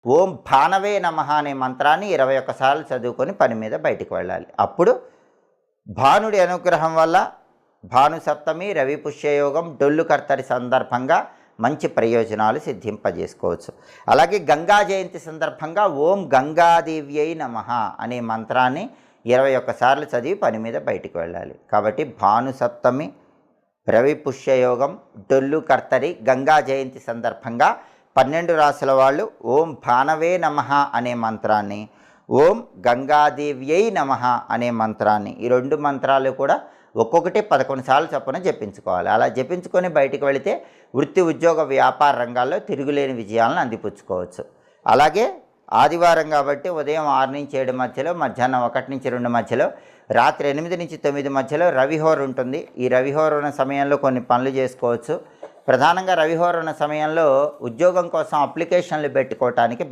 ఓం భానవే నమః అనే మంత్రాన్ని 21 సార్లు చదువుకొని పని మీద బయటికి వెళ్ళాలి. అప్పుడు భానుడి అనుగ్రహం వల్ల భాను సప్తమి, రవి పుష్యయోగం, డొల్లు కర్తరి సందర్భంగా మంచి ప్రయోజనాలు సిద్ధింపజేసుకోవచ్చు. అలాగే గంగా జయంతి సందర్భంగా ఓం గంగాదేవ్యై నమః అనే మంత్రాన్ని 21 సార్లు చదివి పని మీద బయటికి వెళ్ళాలి. కాబట్టి భాను సప్తమి, రవి పుష్యయోగం, డొల్లు కర్తరి, గంగా జయంతి సందర్భంగా 12 రాశుల వాళ్ళు ఓం భానవే నమః అనే మంత్రాన్ని, ఓం గంగాదేవ్యై నమః అనే మంత్రాన్ని, ఈ 2 మంత్రాలు కూడా ఒక్కొక్కటి 11 సార్లు చొప్పున జపించుకోవాలి. అలా జపించుకొని బయటికి వెళితే వృత్తి, ఉద్యోగ, వ్యాపార రంగాల్లో తిరుగులేని విజయాలను అందిపుచ్చుకోవచ్చు. అలాగే ఆదివారం కాబట్టి ఉదయం 6 నుంచి 7 మధ్యలో, మధ్యాహ్నం 1 నుంచి 2 మధ్యలో, రాత్రి 8 నుంచి 9 మధ్యలో రవిహోర ఉంటుంది. ఈ రవిహోర ఉన్న సమయంలో కొన్ని పనులు చేసుకోవచ్చు. ప్రధానంగా రవిహోర ఉన్న సమయంలో ఉద్యోగం కోసం అప్లికేషన్లు పెట్టుకోవటానికి